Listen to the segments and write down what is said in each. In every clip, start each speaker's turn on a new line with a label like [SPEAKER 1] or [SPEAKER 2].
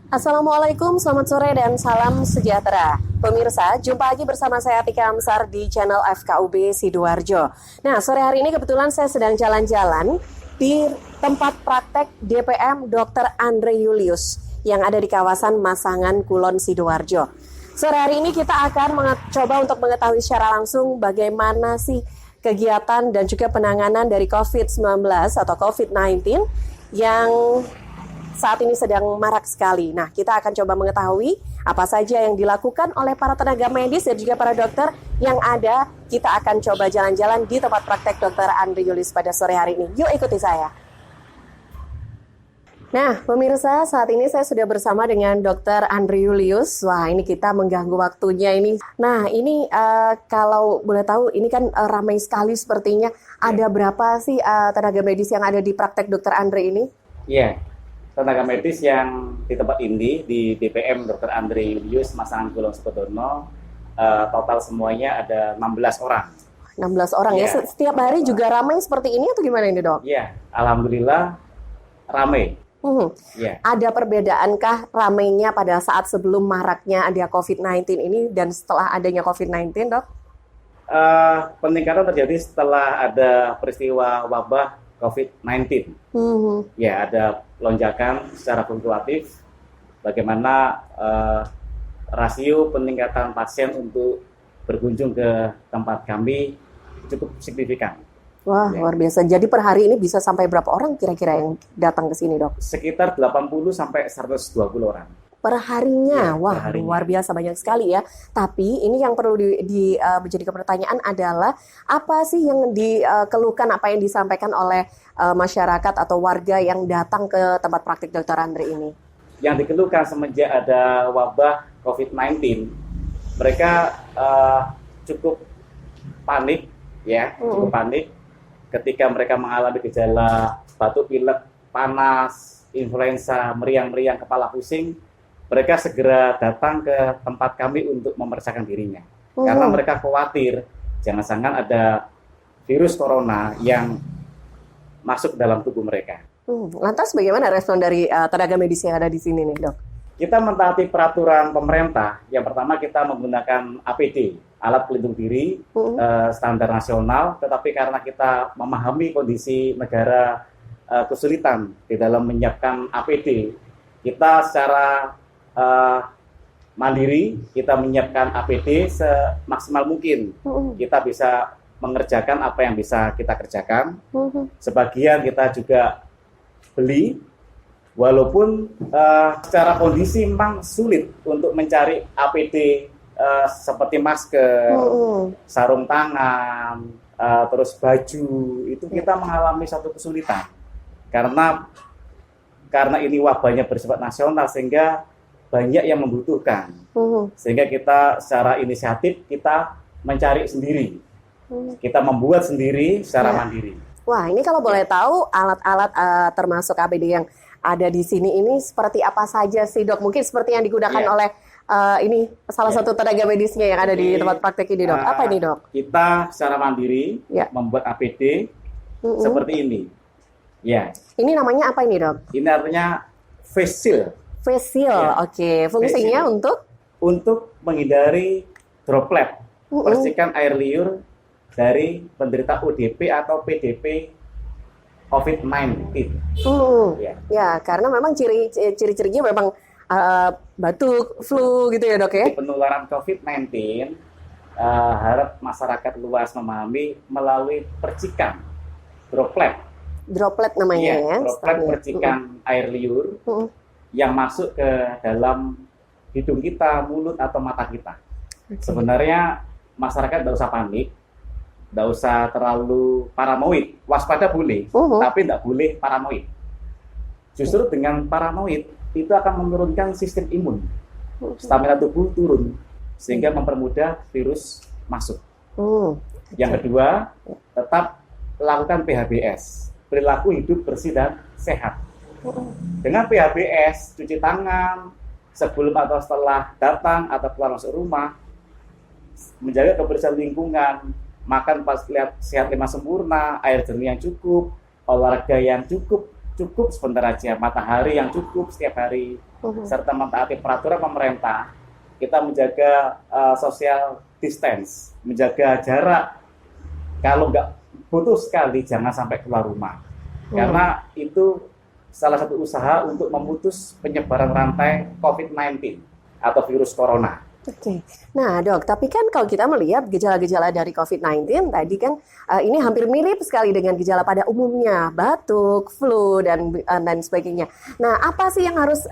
[SPEAKER 1] Assalamualaikum, selamat sore dan salam sejahtera. Pemirsa, jumpa lagi bersama saya Tika Amsar di channel FKUB Sidoarjo. Nah, sore hari ini kebetulan saya sedang jalan-jalan di tempat praktek DPM Dr. Andre Julius yang ada di kawasan Masangan, Kulon, Sidoarjo. Sore hari ini kita akan mencoba untuk mengetahui secara langsung bagaimana sih kegiatan dan juga penanganan dari COVID-19 atau COVID-19 yang saat ini sedang marak sekali. Nah, kita akan coba mengetahui apa saja yang dilakukan oleh para tenaga medis dan juga para dokter yang ada. Kita akan coba jalan-jalan di tempat praktek Dr. Andre Julius pada sore hari ini. Yuk ikuti saya. Nah, pemirsa, saat ini saya sudah bersama dengan Dr. Andre Julius. Wah, ini kita mengganggu waktunya ini. Nah, ini kalau boleh tahu, ini kan ramai sekali sepertinya. Ada berapa sih tenaga medis yang ada di praktek Dr. Andre ini?
[SPEAKER 2] Iya, tenaga medis yang di tempat ini di DPM Dr. Andre Julius Masangan Kulon Sukodono total semuanya ada 16 orang.
[SPEAKER 1] 16 orang ya. Setiap hari juga ramai seperti ini atau gimana ini, Dok?
[SPEAKER 2] Iya, alhamdulillah ramai. Ya.
[SPEAKER 1] Ada perbedaankah ramainya pada saat sebelum maraknya ada COVID-19 ini dan setelah adanya COVID-19, Dok?
[SPEAKER 2] Peningkatan terjadi setelah ada peristiwa wabah COVID-19. Ya, ada lonjakan secara fluktuatif. Bagaimana rasio peningkatan pasien untuk berkunjung ke tempat kami cukup signifikan.
[SPEAKER 1] Wah, ya. Luar biasa. Jadi per hari ini bisa sampai berapa orang kira-kira yang datang ke sini, Dok?
[SPEAKER 2] Sekitar 80 sampai 120 orang.
[SPEAKER 1] Per harinya,
[SPEAKER 2] ya,
[SPEAKER 1] wah
[SPEAKER 2] per harinya.
[SPEAKER 1] Luar biasa banyak sekali ya. Tapi ini yang perlu menjadi pertanyaan adalah apa sih yang dikeluhkan, apa yang disampaikan oleh masyarakat atau warga yang datang ke tempat praktik Dr. Andre ini?
[SPEAKER 2] Yang dikeluhkan semenjak ada wabah COVID-19, mereka cukup panik, ya, cukup panik ketika mereka mengalami gejala batuk pilek, panas, influenza, meriang-meriang, kepala pusing. Mereka segera datang ke tempat kami untuk memeriksakan dirinya. Karena mereka khawatir jangan-jangan ada virus corona yang masuk dalam tubuh mereka.
[SPEAKER 1] Lantas bagaimana respon dari tenaga medis yang ada di sini nih, Dok?
[SPEAKER 2] Kita mentaati peraturan pemerintah. Yang pertama kita menggunakan APD, alat pelindung diri, standar nasional. Tetapi karena kita memahami kondisi negara kesulitan di dalam menyiapkan APD, kita secara mandiri, kita menyiapkan APD semaksimal mungkin. Kita bisa mengerjakan apa yang bisa kita kerjakan. Sebagian kita juga beli, walaupun secara kondisi memang sulit untuk mencari APD seperti masker, sarung tangan, terus baju, itu kita mengalami satu kesulitan. Karena ini wabahnya bersifat nasional, sehingga banyak yang membutuhkan. Sehingga kita secara inisiatif kita mencari sendiri. Kita membuat sendiri secara mandiri.
[SPEAKER 1] Wah, ini kalau boleh tahu alat-alat termasuk APD yang ada di sini ini seperti apa saja sih, Dok? Mungkin seperti yang digunakan oleh ini salah satu tenaga medisnya yang ada di tempat praktek ini, Dok. Apa ini, Dok?
[SPEAKER 2] Kita secara mandiri membuat APD seperti ini. Ya.
[SPEAKER 1] Ini namanya apa ini, Dok?
[SPEAKER 2] Ini artinya face shield.
[SPEAKER 1] Face shield, oke. Fungsinya
[SPEAKER 2] untuk menghindari droplet, percikan air liur dari penderita ODP atau PDP COVID-19.
[SPEAKER 1] Ya, karena memang ciri-cirinya memang batuk, flu gitu ya, Dok ya.
[SPEAKER 2] Penularan COVID-19 harap masyarakat luas memahami melalui percikan droplet.
[SPEAKER 1] Droplet namanya ya.
[SPEAKER 2] Droplet percikan air liur yang masuk ke dalam hidung kita, mulut atau mata kita. Sebenarnya masyarakat tidak usah panik, tidak usah terlalu paranoid. Waspada boleh, tapi tidak boleh paranoid. Justru dengan paranoid itu akan menurunkan sistem imun, stamina tubuh turun, sehingga mempermudah virus masuk. Yang kedua, tetap lakukan PHBS, perilaku hidup bersih dan sehat. Dengan PHBS, cuci tangan sebelum atau setelah datang atau keluar masuk rumah, menjaga kebersihan lingkungan, makan pas lihat sehat lima sempurna, air jernih yang cukup, olahraga yang cukup, cukup sebentar aja, matahari yang cukup setiap hari, serta mentaati peraturan pemerintah, kita menjaga social distance, menjaga jarak. Kalau nggak butuh sekali, jangan sampai keluar rumah. Karena itu salah satu usaha untuk memutus penyebaran rantai COVID-19 atau virus corona.
[SPEAKER 1] Oke. Nah, Dok, tapi kan kalau kita melihat gejala-gejala dari COVID-19 tadi kan ini hampir mirip sekali dengan gejala pada umumnya, batuk, flu dan sebagainya. Nah, apa sih yang harus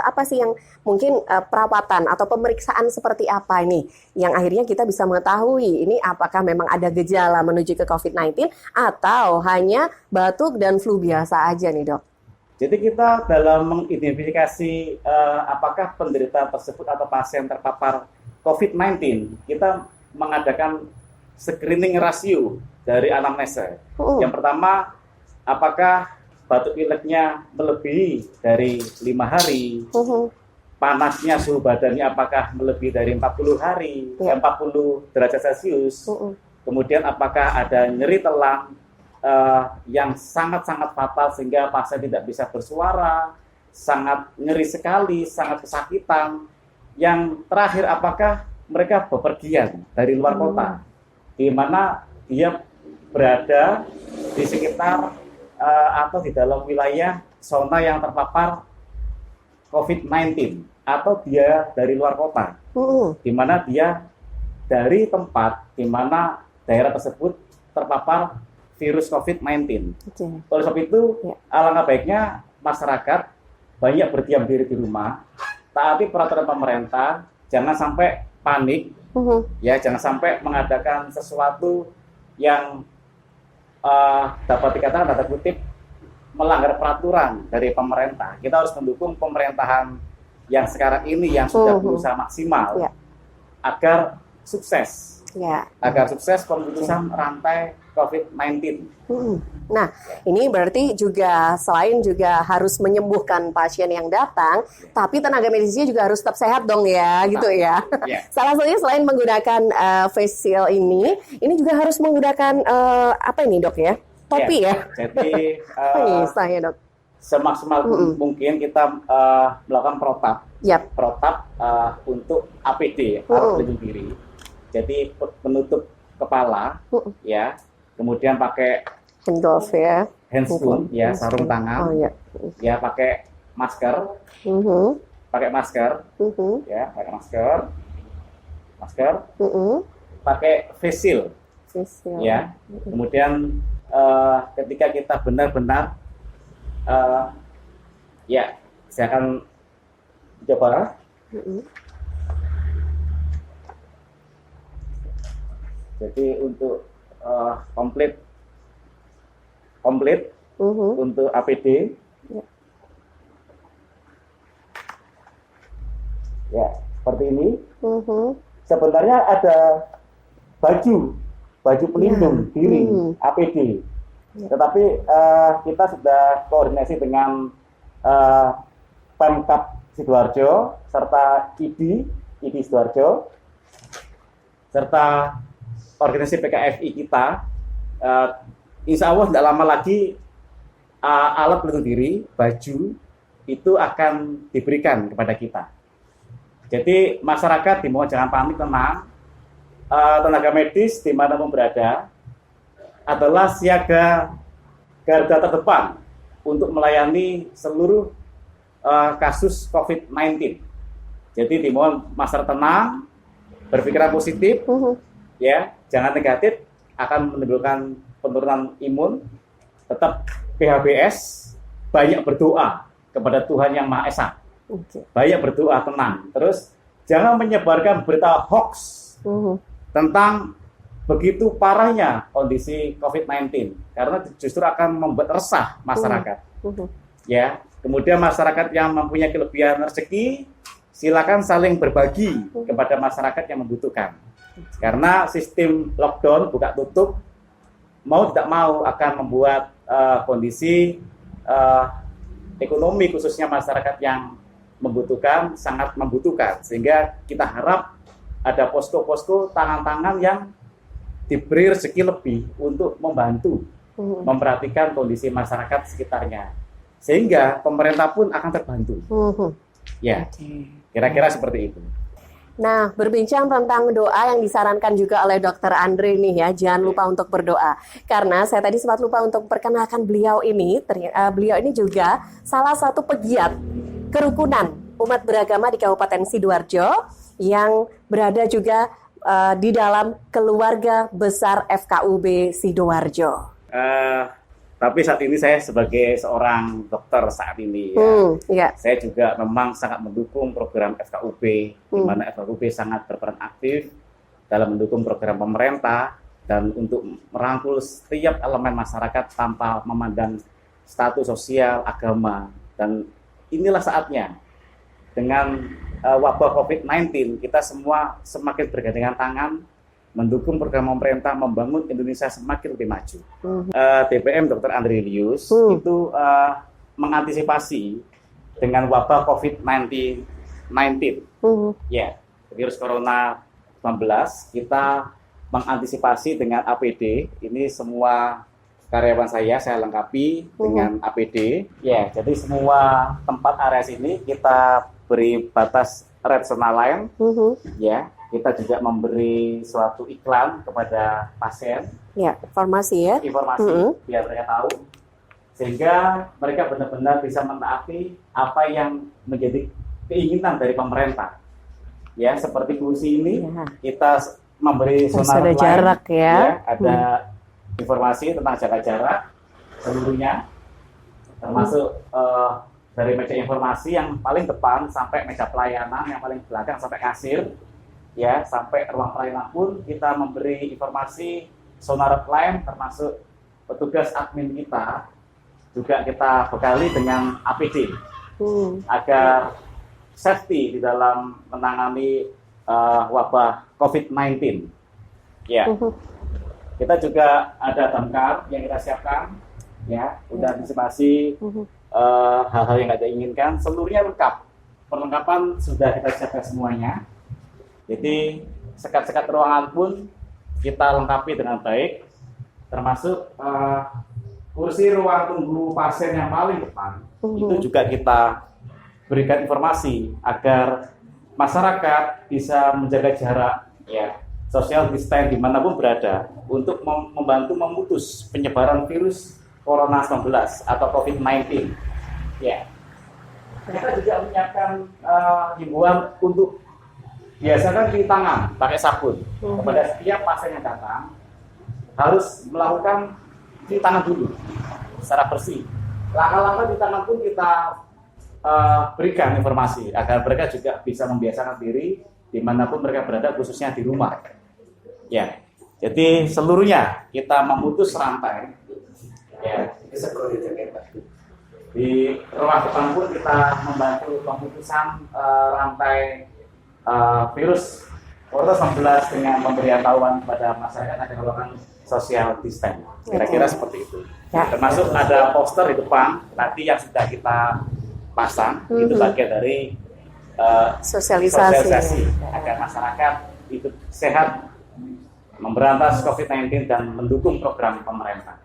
[SPEAKER 1] apa sih yang mungkin perawatan atau pemeriksaan seperti apa ini yang akhirnya kita bisa mengetahui ini apakah memang ada gejala menuju ke COVID-19 atau hanya batuk dan flu biasa aja nih, Dok?
[SPEAKER 2] Jadi kita dalam mengidentifikasi apakah penderita tersebut atau pasien terpapar COVID-19, kita mengadakan screening rasio dari anamnesa. Yang pertama, apakah batuk pileknya melebihi dari 5 hari, panasnya suhu badannya apakah melebihi dari 40 hari, 40 derajat Celcius, kemudian apakah ada nyeri telang, yang sangat-sangat fatal sehingga pasien tidak bisa bersuara, sangat nyeri sekali, sangat kesakitan. Yang terakhir, apakah mereka bepergian dari luar kota, di mana dia berada di sekitar atau di dalam wilayah zona yang terpapar COVID-19, atau dia dari luar kota, di mana dia dari tempat di mana daerah tersebut terpapar virus COVID-19. Oleh sebab itu, alangkah baiknya masyarakat banyak berdiam diri di rumah, taati peraturan pemerintah, jangan sampai panik, ya, jangan sampai mengadakan sesuatu yang dapat dikatakan tanda kutip melanggar peraturan dari pemerintah. Kita harus mendukung pemerintahan yang sekarang ini yang sudah berusaha maksimal agar sukses. Agar sukses pemutusan rantai COVID-19.
[SPEAKER 1] Nah, ini berarti juga selain juga harus menyembuhkan pasien yang datang, tapi tenaga medisnya juga harus tetap sehat dong ya, gitu ya. Salah satunya selain menggunakan face shield ini juga harus menggunakan apa ini, Dok ya? Topi ya.
[SPEAKER 2] Jadi
[SPEAKER 1] saya, Dok.
[SPEAKER 2] Semaksimal mungkin kita melakukan protap. Protap untuk APD, alat pelindung diri. Jadi penutup kepala, ya. Kemudian pakai
[SPEAKER 1] hand glove ya,
[SPEAKER 2] handscoon, ya, sarung tangan, ya, pakai masker, pakai masker, ya, pakai masker, pakai face shield, ya. Kemudian ketika kita benar-benar, ya, saya akan coba. Jadi untuk komplit untuk APD, ya, seperti ini. Sebenarnya ada baju pelindung diri APD, tetapi kita sudah koordinasi dengan Pemkab Sidoarjo serta ID Sidoarjo serta organisasi PKFI kita. Insya Allah tidak lama lagi alat pelindung diri, baju itu akan diberikan kepada kita. Jadi masyarakat dimohon jangan panik, tenang. Tenaga medis dimanapun berada adalah siaga garda terdepan untuk melayani seluruh kasus COVID-19. Jadi dimohon masyarakat tenang, berpikiran positif, ya, jangan negatif, akan menimbulkan penurunan imun. Tetap PHBS, banyak berdoa kepada Tuhan Yang Maha Esa. Banyak berdoa, tenang. Terus jangan menyebarkan berita hoax tentang begitu parahnya kondisi COVID-19, karena justru akan membuat resah masyarakat. Ya, kemudian masyarakat yang mempunyai kelebihan rezeki, silakan saling berbagi kepada masyarakat yang membutuhkan. Karena sistem lockdown, buka tutup, mau tidak mau akan membuat kondisi ekonomi khususnya masyarakat yang membutuhkan, sangat membutuhkan. Sehingga kita harap ada posko-posko, tangan-tangan yang diberi rezeki lebih untuk membantu memperhatikan kondisi masyarakat sekitarnya. sehingga pemerintah pun akan terbantu. Ya, kira-kira seperti itu.
[SPEAKER 1] Nah, berbincang tentang doa yang disarankan juga oleh Dokter Andre nih ya, jangan lupa untuk berdoa. Karena saya tadi sempat lupa untuk perkenalkan beliau ini. Beliau ini juga salah satu pegiat kerukunan umat beragama di Kabupaten Sidoarjo yang berada juga di dalam keluarga besar FKUB Sidoarjo.
[SPEAKER 2] Tapi saat ini saya sebagai seorang dokter saat ini ya, saya juga memang sangat mendukung program FKUB, di mana FKUB sangat berperan aktif dalam mendukung program pemerintah dan untuk merangkul setiap elemen masyarakat tanpa memandang status sosial, agama. Dan inilah saatnya dengan wabah COVID-19 kita semua semakin bergandengan tangan mendukung program pemerintah membangun Indonesia semakin lebih maju. DPM Dr. Andre Lius itu mengantisipasi dengan wabah COVID-19, ya, virus Corona 19, kita mengantisipasi dengan APD. Ini semua karyawan saya lengkapi dengan APD. Ya, jadi semua tempat area sini kita beri batas red zone line, ya. Kita juga memberi suatu iklan kepada pasien.
[SPEAKER 1] Ya, informasi ya.
[SPEAKER 2] Informasi biar mereka tahu. Sehingga mereka benar-benar bisa mentaati apa yang menjadi keinginan dari pemerintah. Ya, seperti kursi ini kita memberi zona line,
[SPEAKER 1] jarak ya.
[SPEAKER 2] Ada informasi tentang jaga jarak seluruhnya. Termasuk dari meja informasi yang paling depan sampai meja pelayanan, yang paling belakang sampai kasir. Ya, sampai ruang pelayanan pun kita memberi informasi zona red line, termasuk petugas admin kita juga kita bekali dengan APD agar safety di dalam menangani wabah COVID-19. Ya, kita juga ada damkar yang kita siapkan, ya, udah antisipasi hal-hal yang tidak diinginkan, seluruhnya lengkap. Perlengkapan sudah kita siapkan semuanya. Jadi sekat-sekat ruangan pun kita lengkapi dengan baik, termasuk kursi ruang tunggu pasien yang paling depan itu juga kita berikan informasi agar masyarakat bisa menjaga jarak, ya, social distance dimanapun berada untuk membantu memutus penyebaran virus Corona 19 atau COVID-19. Ya, kita juga menyiapkan himbauan untuk biasakan cuci tangan pakai sabun kepada setiap pasien yang datang, harus melakukan cuci tangan dulu secara bersih. Langkah-langkah cuci tangan pun kita berikan informasi agar mereka juga bisa membiasakan diri dimanapun mereka berada, khususnya di rumah. Ya, jadi seluruhnya kita memutus rantai. Ya, di ruang depan pun kita membantu pemutusan rantai virus Corona 19 dengan pemberian tahuan kepada masyarakat agar melakukan social distance. Kira-kira seperti itu. Ya. Termasuk ada poster di depan nanti yang sudah kita pasang, itu bagian dari sosialisasi agar masyarakat hidup sehat, memberantas COVID-19 dan mendukung program pemerintah.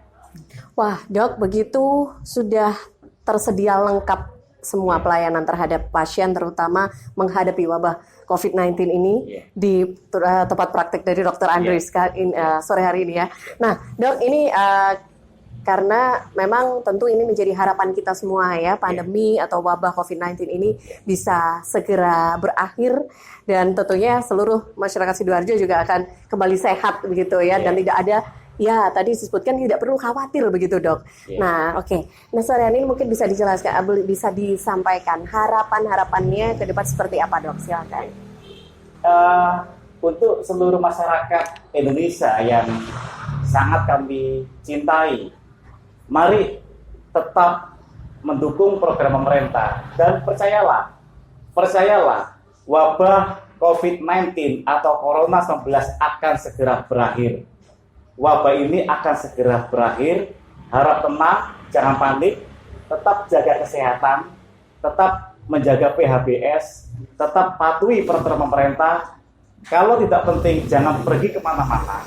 [SPEAKER 1] Wah, Dok, begitu sudah tersedia lengkap semua pelayanan terhadap pasien, terutama menghadapi wabah COVID-19 ini di tempat praktek dari Dr. Andre sore hari ini ya. Nah, Dok, ini karena memang tentu ini menjadi harapan kita semua ya, pandemi atau wabah COVID-19 ini bisa segera berakhir dan tentunya seluruh masyarakat Sidoarjo juga akan kembali sehat begitu ya, dan tidak ada, ya tadi disebutkan tidak perlu khawatir begitu, Dok. Nah, oke. Nah, sore ini mungkin bisa dijelaskan, bisa disampaikan harapannya ke depan seperti apa, Dok? Silakan.
[SPEAKER 2] Untuk seluruh masyarakat Indonesia yang sangat kami cintai, mari tetap mendukung program pemerintah dan percayalah, wabah COVID-19 atau Corona 19 akan segera berakhir. Wabah ini akan segera berakhir. Harap tenang, jangan panik, tetap jaga kesehatan, tetap menjaga PHBS, tetap patuhi peraturan pemerintah. Kalau tidak penting, jangan pergi kemana-mana.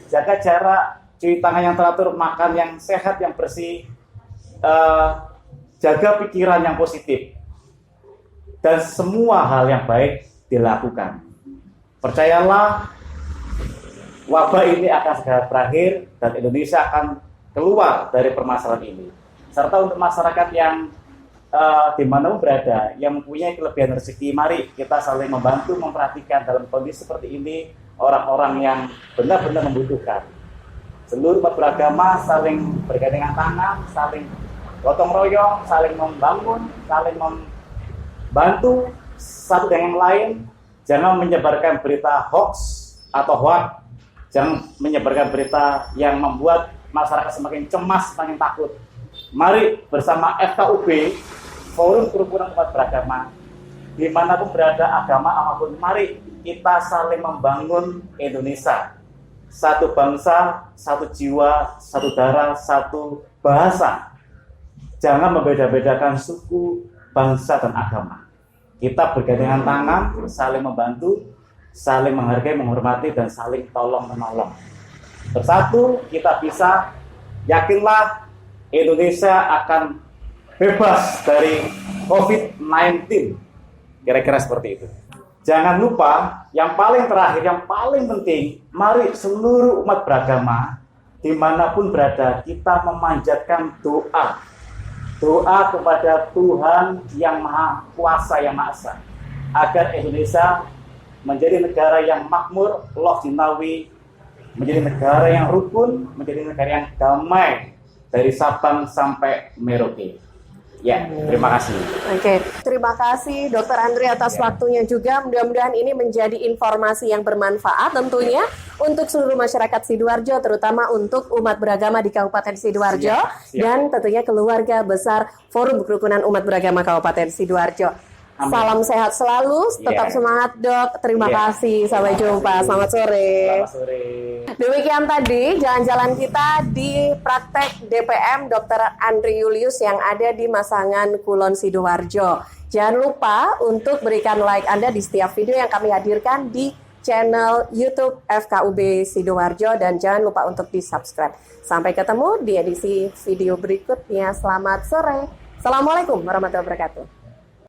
[SPEAKER 2] Jaga jarak, cuci tangan yang teratur, makan yang sehat, yang bersih, jaga pikiran yang positif, dan semua hal yang baik dilakukan. Percayalah, wabah ini akan segera berakhir dan Indonesia akan keluar dari permasalahan ini. Serta untuk masyarakat yang dimanapun berada, yang mempunyai kelebihan rezeki, mari kita saling membantu, memperhatikan dalam kondisi seperti ini orang-orang yang benar-benar membutuhkan. Seluruh umat beragama saling bergandengan tangan, saling gotong royong, saling membangun, saling membantu satu dengan yang lain. Jangan menyebarkan berita hoax atau hoax, jangan menyebarkan berita yang membuat masyarakat semakin cemas, semakin takut. Mari bersama FKUB, Forum Kerukunan Umat Beragama, dimanapun berada agama apapun, mari kita saling membangun Indonesia. Satu bangsa, satu jiwa, satu darah, satu bahasa. Jangan membeda-bedakan suku, bangsa, dan agama. Kita bergandengan tangan, saling membantu, saling menghargai, menghormati, dan saling tolong-menolong. Bersatu kita bisa, yakinlah Indonesia akan bebas dari COVID-19. Kira-kira seperti itu. Jangan lupa, yang paling terakhir, yang paling penting, mari seluruh umat beragama, dimanapun berada, kita memanjatkan doa. Doa kepada Tuhan yang Maha Kuasa, yang Maha Esa, agar Indonesia menjadi negara yang makmur, loh jinawi, menjadi negara yang rukun, menjadi negara yang damai, dari Sabang sampai Merauke. Ya, terima kasih.
[SPEAKER 1] Oke, terima kasih Dr. Andri atas waktunya juga. Mudah-mudahan ini menjadi informasi yang bermanfaat tentunya untuk seluruh masyarakat Sidoarjo, terutama untuk umat beragama di Kabupaten Sidoarjo dan tentunya keluarga besar Forum Kerukunan Umat Beragama Kabupaten Sidoarjo. Amin. Salam sehat selalu, tetap semangat Dok. Terima kasih, sampai jumpa. Selamat sore.
[SPEAKER 2] Selamat sore.
[SPEAKER 1] Demikian tadi jalan-jalan kita di praktek DPM Dr. Andri Julius yang ada di Masangan Kulon Sidoarjo. Jangan lupa untuk berikan like Anda di setiap video yang kami hadirkan di channel YouTube FKUB Sidoarjo dan jangan lupa untuk di-subscribe. Sampai ketemu di edisi video berikutnya. Selamat sore. Assalamualaikum warahmatullahi wabarakatuh.